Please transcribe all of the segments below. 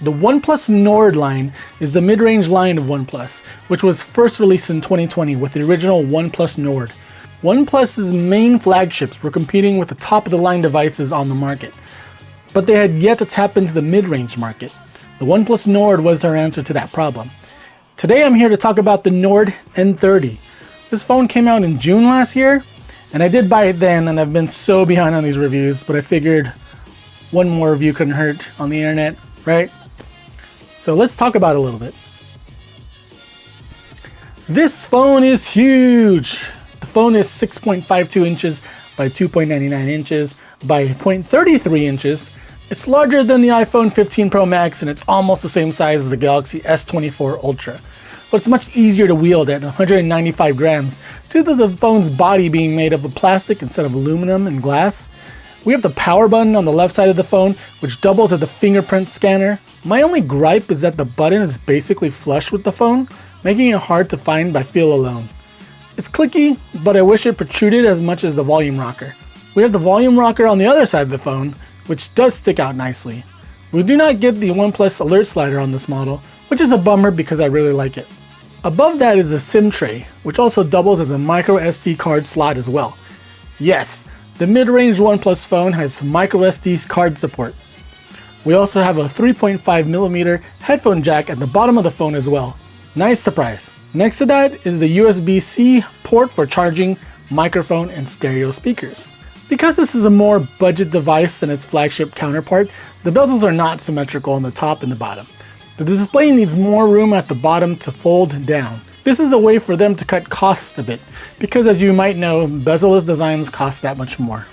The OnePlus Nord line is the mid-range line of OnePlus, which was first released in 2020 with the original OnePlus Nord. OnePlus's main flagships were competing with the top-of-the-line devices on the market, but they had yet to tap into the mid-range market. The OnePlus Nord was their answer to that problem. Today I'm here to talk about the Nord N30. This phone came out in June last year, and I did buy it then, and I've been so behind on these reviews, but I figured one more review couldn't hurt on the internet, right? So let's talk about it a little bit. This phone is huge. The phone is 6.52 inches by 2.99 inches by 0.33 inches. It's larger than the iPhone 15 Pro Max, and it's almost the same size as the Galaxy S24 Ultra. But it's much easier to wield at 195 grams due to the phone's body being made of plastic instead of aluminum and glass. We have the power button on the left side of the phone, which doubles as the fingerprint scanner. My only gripe is that the button is basically flush with the phone, making it hard to find by feel alone. It's clicky, but I wish it protruded as much as the volume rocker. We have the volume rocker on the other side of the phone, which does stick out nicely. We do not get the OnePlus alert slider on this model, which is a bummer because I really like it. Above that is a SIM tray, which also doubles as a micro SD card slot as well. Yes, the mid-range OnePlus phone has micro SD card support. We also have a 3.5mm headphone jack at the bottom of the phone as well. Nice surprise. Next to that is the USB-C port for charging, microphone, and stereo speakers. Because this is a more budget device than its flagship counterpart, the bezels are not symmetrical on the top and the bottom. The display needs more room at the bottom to fold down. This is a way for them to cut costs a bit, because as you might know, bezel-less designs cost that much more.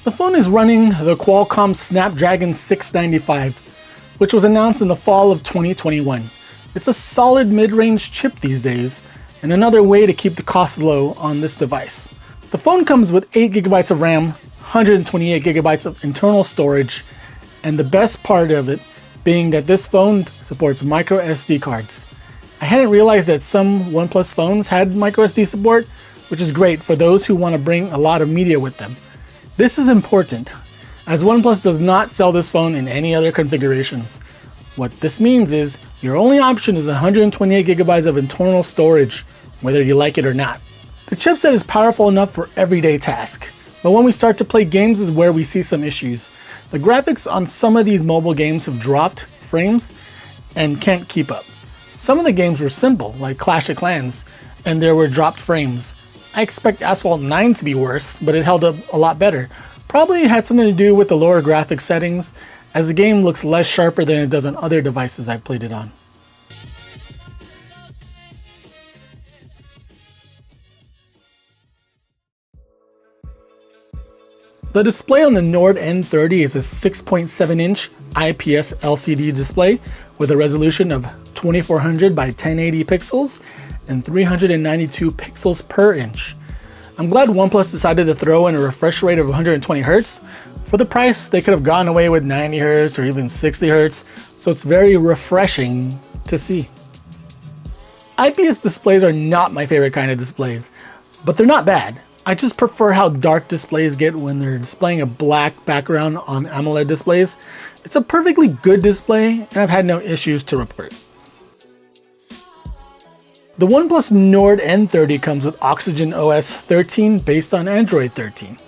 The phone is running the Qualcomm Snapdragon 695, which was announced in the fall of 2021. It's a solid mid-range chip these days, and another way to keep the cost low on this device. The phone comes with 8GB of RAM, 128GB of internal storage, and the best part of it being that this phone supports micro SD cards. I hadn't realized that some OnePlus phones had micro SD support, which is great for those who want to bring a lot of media with them. This is important, as OnePlus does not sell this phone in any other configurations. What this means is your only option is 128GB of internal storage, whether you like it or not. The chipset is powerful enough for everyday tasks, but when we start to play games is where we see some issues. The graphics on some of these mobile games have dropped frames and can't keep up. Some of the games were simple, like Clash of Clans, and there were dropped frames. I expect Asphalt 9 to be worse, but it held up a lot better. Probably had something to do with the lower graphics settings, as the game looks less sharper than it does on other devices I've played it on. The display on the Nord N30 is a 6.7-inch IPS LCD display with a resolution of 2400 by 1080 pixels and 392 pixels per inch. I'm glad OnePlus decided to throw in a refresh rate of 120 Hz. For the price, they could have gone away with 90 Hz or even 60 Hz, so it's very refreshing to see. IPS displays are not my favorite kind of displays, but they're not bad. I just prefer how dark displays get when they're displaying a black background on AMOLED displays. It's a perfectly good display, and I've had no issues to report. The OnePlus Nord N30 comes with Oxygen OS 13 based on Android 13.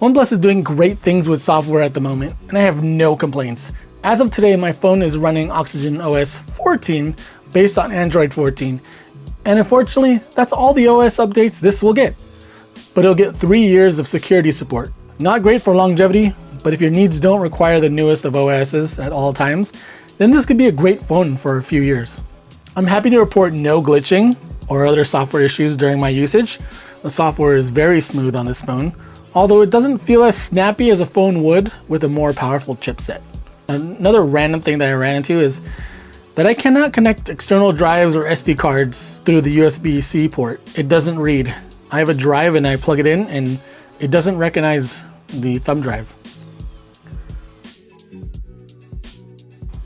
OnePlus is doing great things with software at the moment, and I have no complaints. As of today, my phone is running Oxygen OS 14 based on Android 14, and unfortunately, that's all the OS updates this will get. But it'll get 3 years of security support. Not great for longevity, but if your needs don't require the newest of OSs at all times, then this could be a great phone for a few years. I'm happy to report no glitching or other software issues during my usage. The software is very smooth on this phone, although it doesn't feel as snappy as a phone would with a more powerful chipset. Another random thing that I ran into is that I cannot connect external drives or SD cards through the USB-C port. It doesn't read. I have a drive and I plug it in and it doesn't recognize the thumb drive.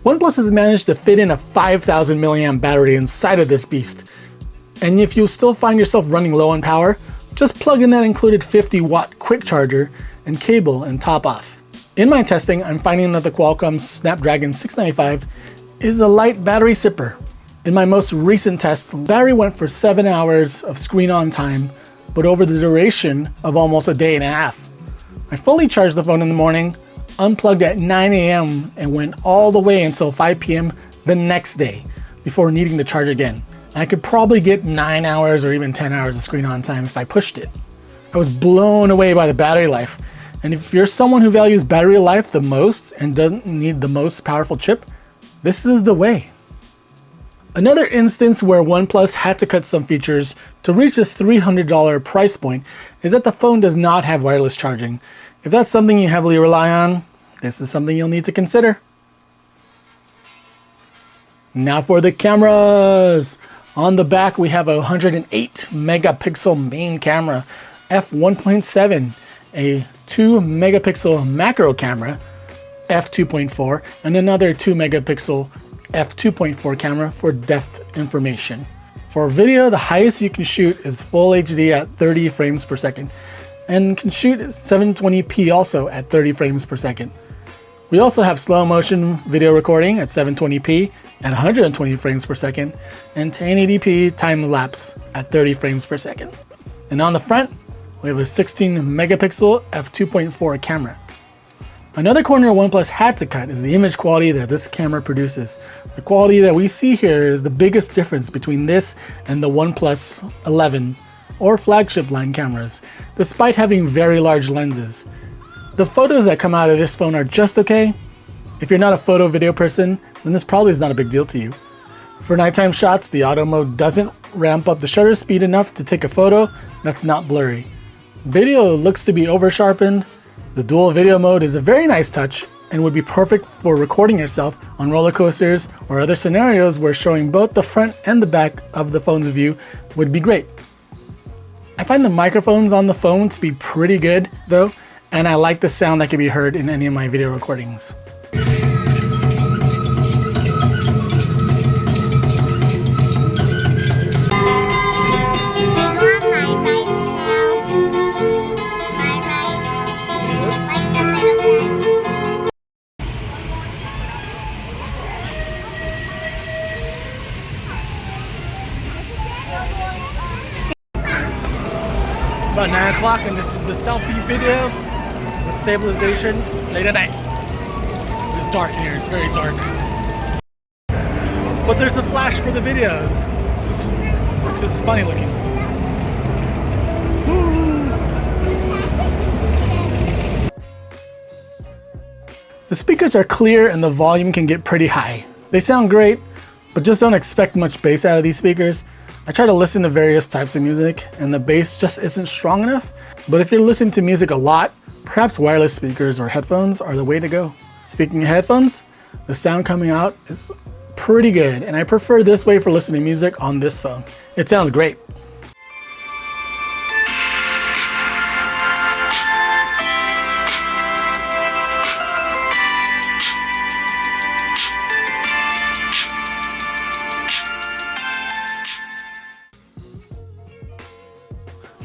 OnePlus has managed to fit in a 5000 mAh battery inside of this beast. And if you still find yourself running low on power, just plug in that included 50-watt quick charger and cable and top off. In my testing, I'm finding that the Qualcomm Snapdragon 695 is a light battery sipper. In my most recent test, the battery went for 7 hours of screen on time, but over the duration of almost a day and a half. I fully charged the phone in the morning, unplugged at 9 a.m. and went all the way until 5 p.m. the next day before needing to charge again. I could probably get 9 hours or even 10 hours of screen on time if I pushed it. I was blown away by the battery life. And if you're someone who values battery life the most and doesn't need the most powerful chip, this is the way. Another instance where OnePlus had to cut some features to reach this $300 price point is that the phone does not have wireless charging. If that's something you heavily rely on, this is something you'll need to consider. Now for the cameras. On the back we have a 108 megapixel main camera, f1.7, a 2 megapixel macro camera, f2.4, and another 2 megapixel f2.4 camera for depth information. For video, the highest you can shoot is full HD at 30 frames per second, and can shoot 720p also at 30 frames per second. We also have slow motion video recording at 720p at 120 frames per second, and 1080p time lapse at 30 frames per second. And on the front, we have a 16 megapixel f2.4 camera. Another corner OnePlus had to cut is the image quality that this camera produces. The quality that we see here is the biggest difference between this and the OnePlus 11 or flagship line cameras, despite having very large lenses. The photos that come out of this phone are just okay. If you're not a photo video person, then this probably is not a big deal to you. For nighttime shots, the auto mode doesn't ramp up the shutter speed enough to take a photo that's not blurry. Video looks to be over sharpened. The dual video mode is a very nice touch and would be perfect for recording yourself on roller coasters or other scenarios where showing both the front and the back of the phone's view would be great. I find the microphones on the phone to be pretty good though, and I like the sound that can be heard in any of my video recordings. About 9 o'clock and this is the selfie video with stabilization late at night. It's dark in here, it's very dark. But there's a flash for the video. This is funny looking. Woo. The speakers are clear and the volume can get pretty high. They sound great, but just don't expect much bass out of these speakers. I try to listen to various types of music and the bass just isn't strong enough, but if you're listening to music a lot, perhaps wireless speakers or headphones are the way to go. Speaking of headphones, the sound coming out is pretty good and I prefer this way for listening to music on this phone. It sounds great.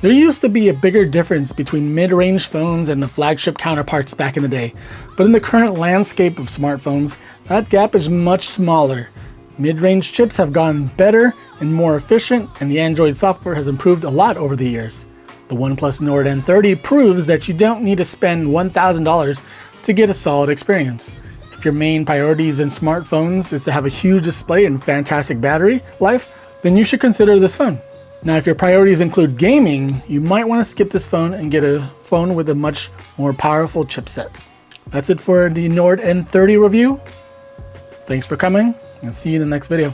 There used to be a bigger difference between mid-range phones and the flagship counterparts back in the day, but in the current landscape of smartphones, that gap is much smaller. Mid-range chips have gotten better and more efficient, and the Android software has improved a lot over the years. The OnePlus Nord N30 proves that you don't need to spend $1,000 to get a solid experience. If your main priorities in smartphones is to have a huge display and fantastic battery life, then you should consider this phone. Now, if your priorities include gaming, you might want to skip this phone and get a phone with a much more powerful chipset. That's it for the Nord N30 review. Thanks for coming, and see you in the next video.